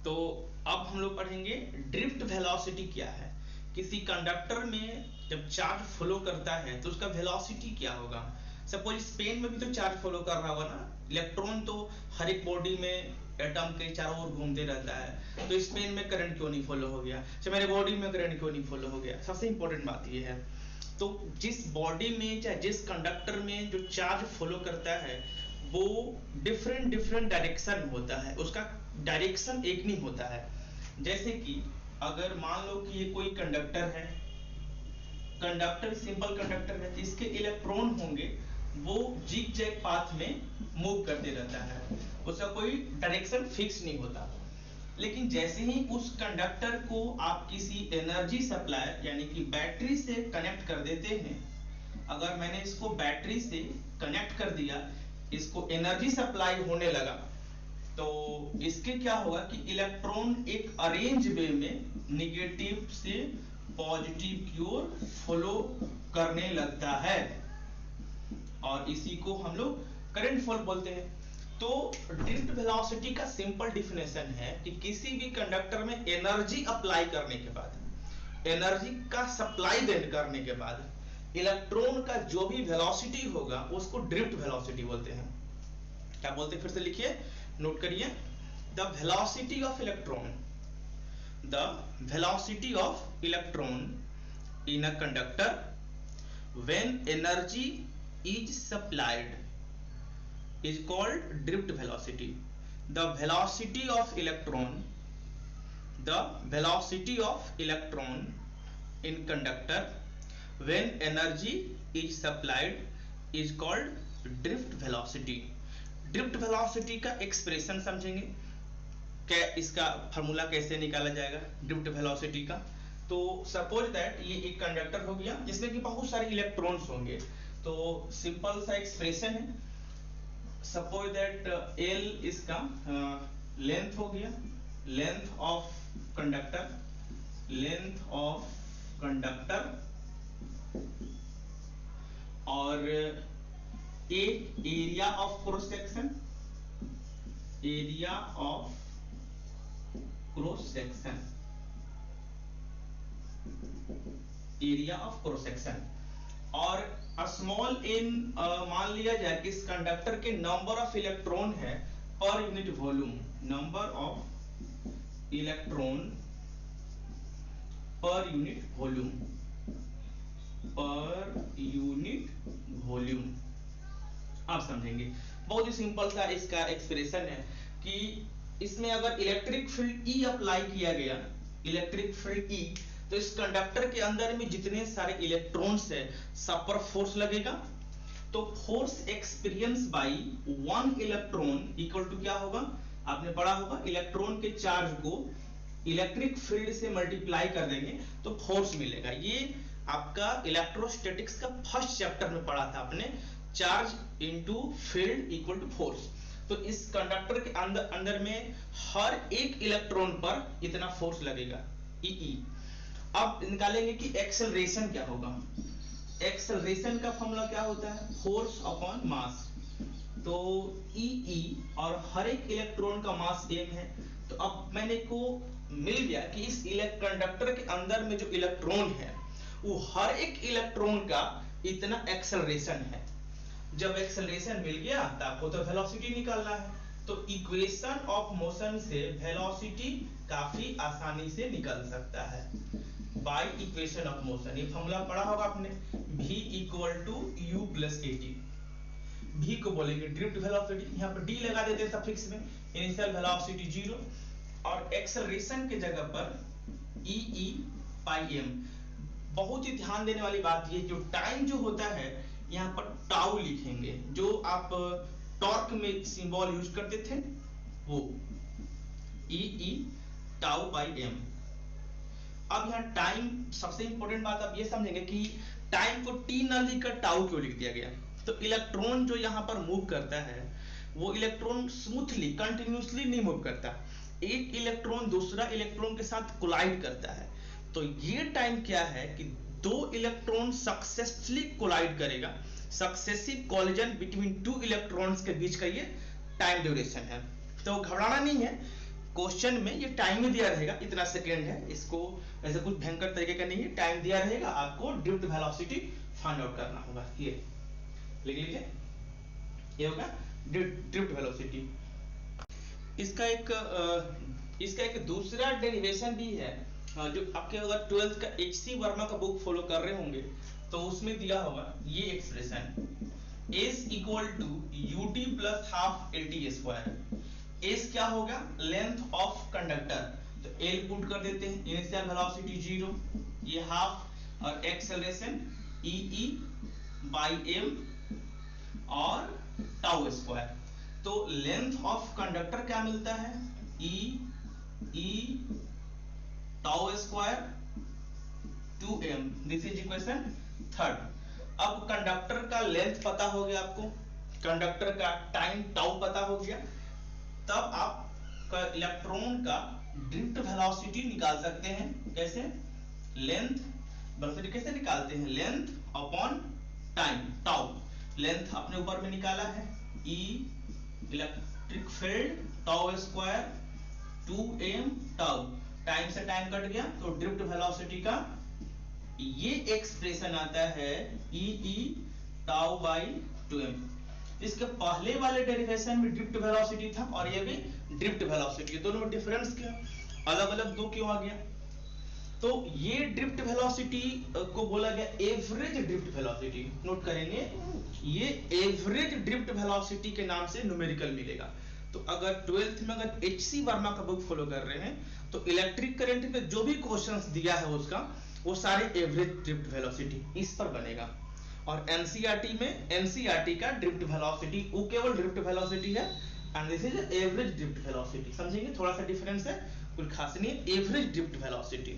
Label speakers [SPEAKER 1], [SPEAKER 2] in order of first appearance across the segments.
[SPEAKER 1] तो अब हम लोग पढ़ेंगे ड्रिफ्ट वेलोसिटी क्या है। किसी कंडक्टर में जब चार्ज फ्लो करता है तो उसका वेलोसिटी क्या होगा। सपोज स्पेन में भी तो चार्ज फ्लो कर रहा होगा ना, इलेक्ट्रॉन तो हर एक बॉडी में एटम के चारों ओर घूमते रहता है, तो स्पेन में करंट क्यों नहीं फ्लो हो गया, तो मेरे बॉडी में करंट क्यों नहीं फ्लो हो गया। सबसे इंपॉर्टेंट बात ये है, तो जिस बॉडी में चाहे जिस कंडक्टर में जो चार्ज फ्लो करता है वो डिफरेंट डायरेक्शन होता है, उसका डायरेक्शन एक नहीं होता है। जैसे कि अगर मान लो कि ये कोई कंडक्टर है, कंडक्टर सिंपल कंडक्टर है, जिसके इलेक्ट्रॉन होंगे वो जिग जैग पाथ में मूव करते रहता है, उसका कोई डायरेक्शन फिक्स नहीं होता। लेकिन जैसे ही उस कंडक्टर को आप किसी एनर्जी सप्लाई यानी कि बैटरी से कनेक्ट कर देते हैं, अगर मैंने इसको बैटरी से कनेक्ट कर दिया, इसको एनर्जी सप्लाई होने लगा, तो इसके क्या होगा कि इलेक्ट्रॉन एक अरेंज वे में निगेटिव से पॉजिटिव की ओर फ्लो करने लगता है, और इसी को हम लोग करंट फ्लो बोलते हैं। तो ड्रिफ्ट वेलोसिटी का सिंपल डिफिनेशन है कि किसी भी कंडक्टर में एनर्जी अप्लाई करने के बाद, एनर्जी का सप्लाई देने करने के बाद इलेक्ट्रॉन का जो भी वेलोसिटी होगा उसको ड्रिफ्ट वेलोसिटी बोलते हैं। क्या बोलते हैं, फिर से लिखिए, नोट करिए। The velocity of electron, the velocity of electron in a conductor when energy is supplied is called drift velocity. The velocity of electron in conductor when energy is supplied is called drift velocity. drift velocity का expression समझेंगे, क्या इसका formula कैसे निकाला जाएगा drift velocity का। तो suppose that ये एक कंडक्टर हो गया जिसमें कि बहुत सारे इलेक्ट्रॉन्स होंगे, तो सिंपल सा एक्सप्रेशन है, सपोज दैट L इसका लेंथ हो गया, लेंथ ऑफ कंडक्टर और A area of cross section, और स्मॉल n मान लिया जाए कि इस कंडक्टर के नंबर ऑफ इलेक्ट्रॉन है per unit volume, number of electron per unit volume. आप समझेंगे, बहुत ही सिंपल सा इसका एक्सप्रेशन है कि इसमें अगर इलेक्ट्रिक फील्ड E अप्लाई किया गया, इलेक्ट्रिक फील्ड E, तो इस कंडक्टर के अंदर में जितने सारे इलेक्ट्रॉन्स है सब पर फोर्स लगेगा, तो force experience by one electron equal to क्या होगा, आपने पढ़ा होगा, इलेक्ट्रॉन के चार्ज को इलेक्ट्रिक फील्ड से मल्टीप्लाई कर देंगे तो फोर्स मिलेगा। ये आपका इलेक्ट्रोस्टैटिक्स का फर्स्ट चैप्टर में पढ़ा था आपने, charge into field equal to force. तो इस कंडक्टर के अंदर में हर एक इलेक्ट्रॉन पर इतना फोर्स लगेगा, ई। अब निकालेंगे कि एक्सेलरेशन क्या होगा। एक्सेलरेशन का फॉर्मूला क्या होता है, फोर्स अपॉन मास। तो ई और हर एक इलेक्ट्रॉन का मास m है, तो अब मैंने को मिल गया कि इस कंडक्टर के अंदर में जो इलेक्ट्रॉन है वो हर एक इलेक्ट्रॉन का इतना एक्सेलरेशन है। जब एक्सेलरेशन मिल गया तो आपको तो वेलोसिटी निकालना है, तो इक्वेशन ऑफ मोशन से वेलोसिटी काफी आसानी से निकल सकता है बाय इक्वेशन ऑफ मोशन। ये फॉर्मूला पढ़ा होगा आपने, v equal to u plus at। v को बोलेंगे ड्रिफ्ट वेलोसिटी, यहाँ पर d लगा देते हैं सफिक्स में, इनिशियल वेलोसिटी 0, और एक्सेलरेशन के जगह पर e पाई m। बहुत ही ध्यान देने वाली बात ये, जो टाइम जो होता है यहाँ पर टाउ लिखेंगे, जो आप टॉर्क में सिंबल यूज करते थे वो e टाउ बाई m। अब यहाँ टाइम, सबसे इंपॉर्टेंट बात आप ये समझेंगे कि टाइम को t न लिखकर टाउ क्यों लिख दिया गया। तो इलेक्ट्रॉन जो यहाँ पर मूव करता है वो इलेक्ट्रॉन स्मूथली कंटिन्यूसली नहीं मूव करता, एक इलेक्ट्रॉन दूसरा इलेक्ट्रॉन के साथ कोलाइड करता है। तो ये टाइम क्या है कि दो इलेक्ट्रॉन सक्सेसफुली कोलाइड करेगा, successive collision between two electrons के बीच का ये टाइम ड्यूरेशन है। तो घबराना नहीं है, क्वेश्चन में ये टाइम ही दिया रहेगा, इतना सेकेंड है, इसको ऐसे कुछ भयंकर तरीके का नहीं है, टाइम दिया रहेगा, आपको ड्रिफ्ट वेलोसिटी फाइंड आउट करना होगा। ये लिख लीजिए, ये होगा ड्रिफ्ट वेलोसिटी। इसका एक दूसरा डेरिवेशन भी है, जो आपके अगर 12th का HC वर्मा का बुक फॉलो कर रहे होंगे तो उसमें दिया होगा ये expression, S equal to UT plus half LT square. S क्या होगा, लेंथ ऑफ कंडक्टर, तो L पुट कर देते हैं, इनिशियल वेलोसिटी 0, ये हाफ, और एक्सेलरेशन EE बाई m और टाउ स्क्वायर। तो लेंथ ऑफ कंडक्टर क्या मिलता है, E tau square 2m, this is equation third. अब कंडक्टर का लेंथ पता हो गया आपको, कंडक्टर का टाइम टाउ पता हो गया, तब आप इलेक्ट्रॉन का ड्रिफ्ट वेलोसिटी निकाल सकते हैं। कैसे, लेंथ वेलोसिटी कैसे निकालते हैं, length upon time, tau, length अपने ऊपर में निकाला है, E electric field tau square 2m tau, time से टाइम कट गया तो ड्रिफ्ट वेलोसिटी का ये एक्सप्रेशन आता है E टाउ बाई 2m। इसके पहले वाले डेरिवेशन में ड्रिफ्ट वेलोसिटी था और ये भी ड्रिफ्ट वेलोसिटी, दोनों में डिफरेंस क्या, अलग अलग दो क्यों आ गया। तो ये ड्रिफ्ट वेलोसिटी को बोला गया एवरेज ड्रिफ्ट वेलोसिटी, नोट करेंगे, ये एवरेज ड्रिफ्ट वेलोसिटी के नाम से न्यूमेरिकल मिलेगा। तो अगर 12th में अगर HC वर्मा का बुक फॉलो कर रहे हैं तो इलेक्ट्रिक करंट में जो भी क्वेश्चंस दिया है उसका, वो सारे एवरेज ड्रिफ्ट वेलोसिटी इस पर बनेगा। और NCERT में NCERT का ड्रिफ्ट वेलोसिटी वो केवल ड्रिफ्ट वेलोसिटी है, and this is average drift velocity. समझेंगे, थोड़ा सा डिफरेंस है, कुछ खास नहीं है, एवरेज ड्रिफ्ट वेलोसिटी।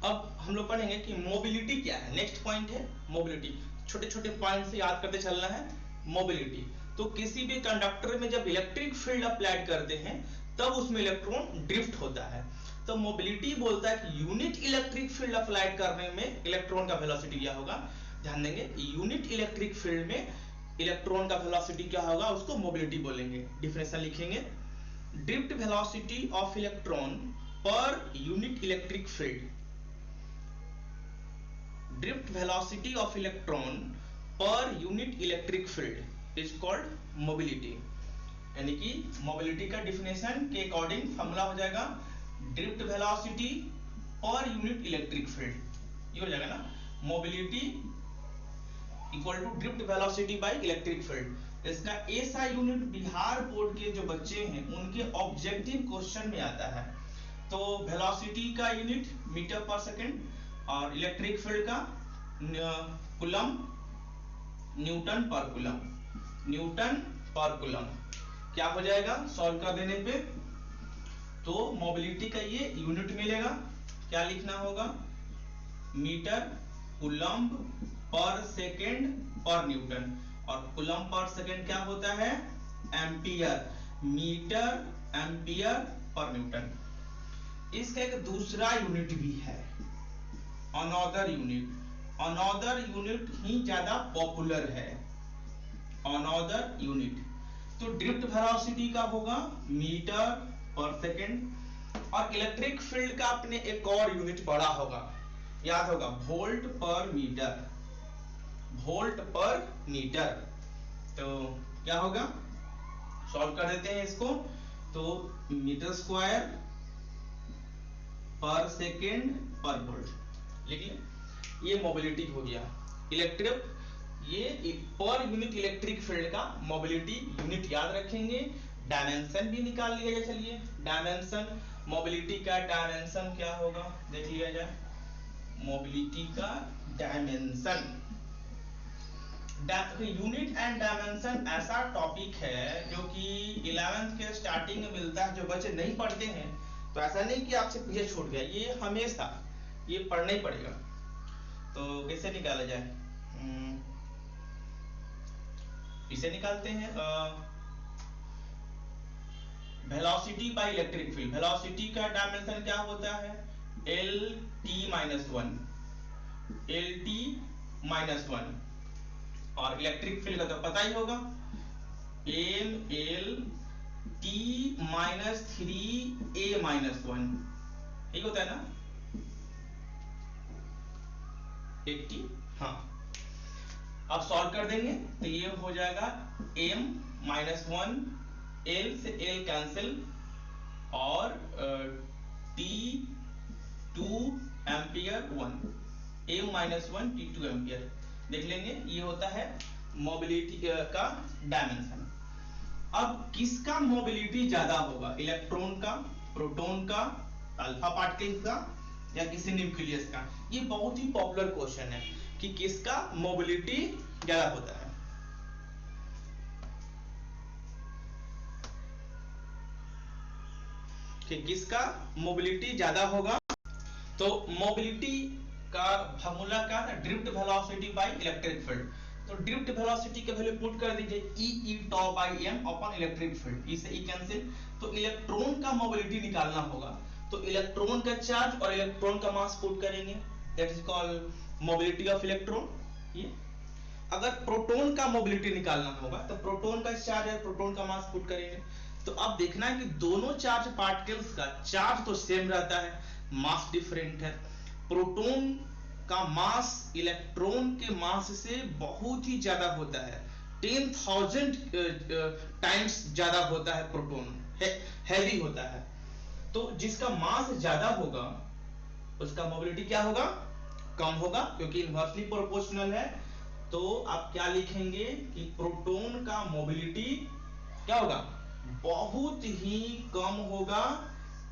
[SPEAKER 1] अब हम लोग पढ़ेंगे कि मोबिलिटी क्या है, नेक्स्ट पॉइंट है मोबिलिटी। छोटे छोटे पॉइंट से याद करते चलना है मोबिलिटी। तो किसी भी कंडक्टर में जब इलेक्ट्रिक फील्ड अप्लाइड करते हैं तब उसमें इलेक्ट्रॉन ड्रिफ्ट होता है। तो मोबिलिटी बोलता है कि यूनिट इलेक्ट्रिक फील्ड अप्लाइड करने में इलेक्ट्रॉन का वेलोसिटी क्या होगा, ध्यान देंगे, यूनिट इलेक्ट्रिक फील्ड में इलेक्ट्रॉन का वेलोसिटी क्या होगा, उसको मोबिलिटी बोलेंगे। डिफिनेशन लिखेंगे, ड्रिफ्ट वेलोसिटी ऑफ इलेक्ट्रॉन पर unit electric field, drift velocity of electron पर unit electric field is called mobility. यानी कि मोबिलिटी का डिफिनेशन के अकॉर्डिंग फॉर्मूला हो जाएगा ड्रिफ्ट वेलोसिटी पर यूनिट इलेक्ट्रिक फील्ड, ये हो जाएगा ना, mobility equal to drift velocity by electric field. इसका ऐसा यूनिट बिहार बोर्ड के जो बच्चे हैं उनके ऑब्जेक्टिव क्वेश्चन में आता है। तो वेलोसिटी का यूनिट मीटर पर सेकेंड और इलेक्ट्रिक फील्ड का कूलम, न्यूटन पर कूलम, न्यूटन पर कूलम। क्या हो जाएगा सॉल्व कर देने पे, तो मोबिलिटी का ये यूनिट मिलेगा, क्या लिखना होगा, मीटर कूलम पर सेकेंड पर न्यूटन, और कूलम पर सेकेंड क्या होता है, ampere, metre ampere per Newton. इसका एक दूसरा यूनिट भी है, अनदर यूनिट, अनदर यूनिट ही ज्यादा पॉपुलर है, अनदर यूनिट। तो ड्रिफ्ट वेलोसिटी का होगा मीटर पर सेकेंड, और इलेक्ट्रिक फील्ड का अपने एक और यूनिट बड़ा होगा, याद होगा, वोल्ट पर मीटर, वोल्ट पर मीटर। तो क्या होगा, सॉल्व कर देते हैं इसको, तो मीटर स्क्वायर पर सेकेंड पर वोल्ट लिख लें, ये मोबिलिटी हो गया। इलेक्ट्रिक, ये पर यूनिट इलेक्ट्रिक फील्ड का मोबिलिटी यूनिट याद रखेंगे, डायमेंशन भी निकाल लिया जाए। चलिए डायमेंशन, मोबिलिटी का डायमेंशन क्या होगा देख लिया जाए, मोबिलिटी का डायमेंशन, यूनिट एंड डायमेंशन ऐसा टॉपिक है जो कि 11th के स्टार्टिंग में मिलता है, जो बच्चे नहीं पढ़ते हैं तो ऐसा नहीं कि आपसे पीछे छूट गया, ये हमेशा ये पढ़ना ही पड़ेगा। तो कैसे निकाला जाए, इसे निकालते हैं, velocity by electric field, velocity का डायमेंशन क्या होता है, LT-1, LT-1, और इलेक्ट्रिक फील्ड का तो पता ही होगा, MLT-3 a माइनस वन, ठीक होता है ना 80। हाँ, अब सॉल्व कर देंगे तो ये हो जाएगा m माइनस वन, l से l कैंसिल और t2 ampere 1, m minus one t2 ampere देख लेंगे। ये होता है मोबिलिटी का डायमेंशन। अब किसका मोबिलिटी ज्यादा होगा, इलेक्ट्रॉन का, प्रोटॉन का, अल्फा पार्टिकल्स का या किसी न्यूक्लियस का? ये बहुत ही पॉपुलर क्वेश्चन है कि किसका मोबिलिटी ज्यादा होता है। कि किसका मोबिलिटी ज्यादा होगा। तो मोबिलिटी का फार्मूला क्या था, drift velocity by electric field. तो ड्रिफ्ट वेलोसिटी का वैल्यू पुट कर दीजिए E tau by m upon electric field, e से ई कैंसिल। तो इलेक्ट्रॉन का मोबिलिटी निकालना होगा, तो इलेक्ट्रॉन का चार्ज और इलेक्ट्रॉन का मास पुट करेंगे, that is called mobility of electron. ये अगर प्रोटॉन का मोबिलिटी निकालना होगा तो प्रोटॉन का चार्ज और प्रोटॉन का मास पुट करेंगे। तो अब देखना है कि दोनों चार्ज पार्टिकल्स का चार्ज तो सेम रहता है, मास डिफरेंट है। प्रोटॉन का मास इलेक्ट्रॉन के मास से बहुत ही ज्यादा होता है, 10,000 टाइम्स ज्यादा होता है। प्रोटॉन हैवी होता है, तो जिसका मास ज्यादा होगा उसका मोबिलिटी क्या होगा, कम होगा, क्योंकि इनवर्सली प्रोपोर्शनल है। तो आप क्या लिखेंगे कि प्रोटॉन का मोबिलिटी क्या होगा, बहुत ही कम होगा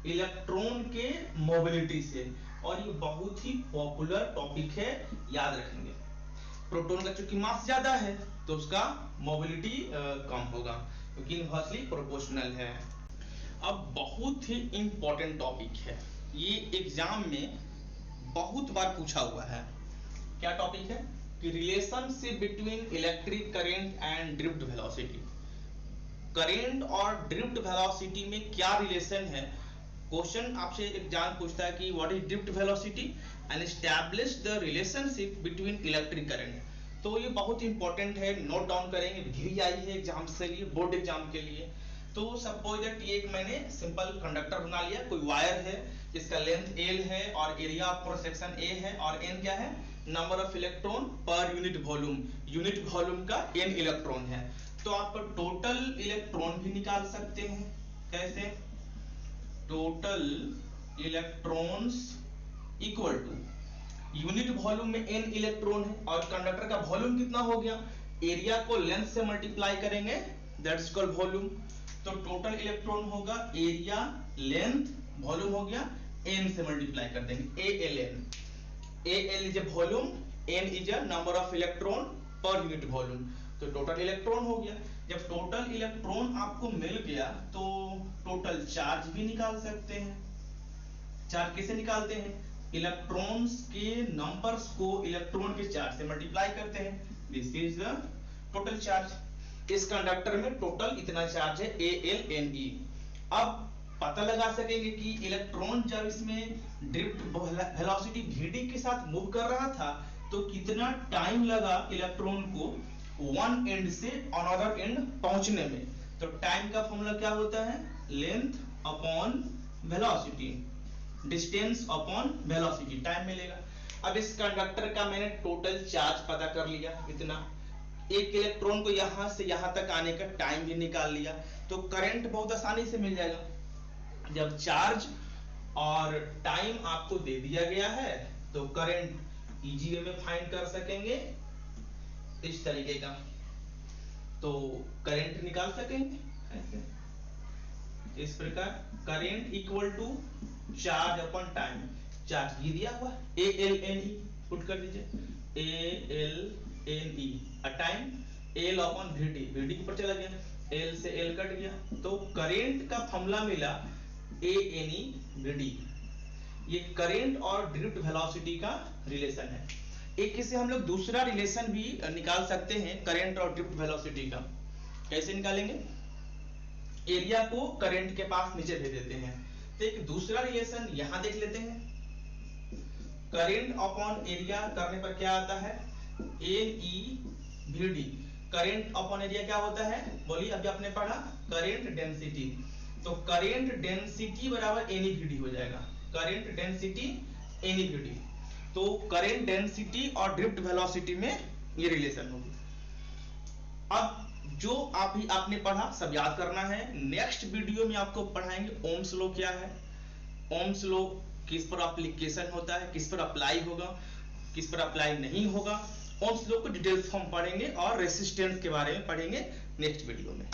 [SPEAKER 1] इलेक्ट्रॉन के मोबिलिटी से। और ये बहुत ही पॉपुलर टॉपिक है, याद रखेंगे। प्रोटॉन का चूंकि मास ज्यादा है तो उसका मोबिलिटी कम होगा, क्योंकि इनवर्सली प्रोपोर्शनल है। अब बहुत ही इंपॉर्टेंट टॉपिक है, ये एग्जाम में बहुत बार पूछा हुआ है। क्या टॉपिक है कि relationship between electric current and drift velocity. Current और ड्रिफ्ट वेलोसिटी में क्या रिलेशन है। क्वेश्चन आपसे एग्जाम पूछता है कि what is drift velocity and establish the relationship between electric current. तो ये बहुत इंपॉर्टेंट है, नोट डाउन करेंगे, भी आई है एग्जाम के लिए, बोर्ड एग्जाम के लिए। तो सपोज दैट ये एक मैंने सिंपल कंडक्टर बना लिया, कोई वायर है जिसका लेंथ l है और area of cross section a है और n क्या है, number of electron per unit volume, unit volume का n इलेक्ट्रॉन है। तो आप टोटल इलेक्ट्रॉन भी निकाल सकते हैं। कैसे, total electrons equal to unit volume में n इलेक्ट्रॉन है और कंडक्टर का वॉल्यूम कितना हो गया, एरिया को लेंथ से मल्टीप्लाई करेंगे, दैट्स कॉल्ड वॉल्यूम। तो टोटल इलेक्ट्रॉन होगा एरिया लेंथ वॉल्यूम हो गया n से मल्टीप्लाई कर देंगे, AL is a volume, n is a number of electron per unit volume. तो टोटल इलेक्ट्रॉन हो गया। जब टोटल इलेक्ट्रॉन आपको मिल गया तो टोटल चार्ज भी निकाल सकते हैं। चार्ज कैसे निकालते हैं, इलेक्ट्रॉन्स के नंबर्स को इलेक्ट्रॉन के चार्ज से मल्टीप्लाई करते हैं, this is the total charge. इस कंडक्टर में टोटल इतना चार्ज है ALNE। अब पता लगा सकेंगे कि इलेक्ट्रॉन जब इसमें ड्रिफ्ट वेलोसिटी vd के साथ मूव कर रहा था तो कितना टाइम लगा इलेक्ट्रॉन को वन एंड से अनदर एंड पहुंचने में। तो टाइम का फॉर्मूला क्या होता है, length upon velocity, distance upon velocity, time मिलेगा। अब इस कंडक्टर का मैंने टोटल चार्ज पता कर लिया, इतना एक इलेक्ट्रॉन को यहां से यहां तक आने का टाइम भी निकाल लिया, तो करंट बहुत आसानी से मिल जाएगा। जब चार्ज और टाइम आपको दे दिया गया है तो करंट इजी वे में फाइंड कर सकेंगे इस तरीके का। तो करंट निकाल सकेंगे ऐसे, इस प्रकार current equal to charge upon time. Charge ये दिया हुआ ALNE पुट कर दीजिए, ALNE time L upon VD, VD ऊपर चला गया, L से L कट गया, तो करंट का फॉर्मूला मिला ANE VD। ये करंट और ड्रिफ्ट वेलोसिटी का रिलेशन है। एक से हम लोग दूसरा रिलेशन भी निकाल सकते हैं करंट और ड्रिफ्ट वेलोसिटी का। कैसे निकालेंगे, एरिया को करंट के पास नीचे भेज देते हैं। तो एक दूसरा रिलेशन यहां देख लेते हैं, करंट अपॉन एरिया करने पर क्या आता है, NEVD। करंट अपॉन एरिया क्या होता है, बोलिए, अभी आपने पढ़ा करंट डेंसिटी। तो करेंट डेंसिटी बराबर NEVD हो जाएगा, करेंट डेंसिटी NEVD। तो करेंट डेंसिटी और ड्रिफ्ट वेलोसिटी में ये रिलेशन होगी। अब जो आपने पढ़ा सब याद करना है। नेक्स्ट वीडियो में आपको पढ़ाएंगे ओम्स लॉ क्या है, ओम्स लॉ किस पर एप्लीकेशन होता है, किस पर अप्लाई होगा, किस पर अप्लाई नहीं होगा। ओम्स लॉ को डिटेल्स हम पढ़ेंगे और रेसिस्टेंस के बारे में पढ़ेंगे नेक्स्ट वीडियो में।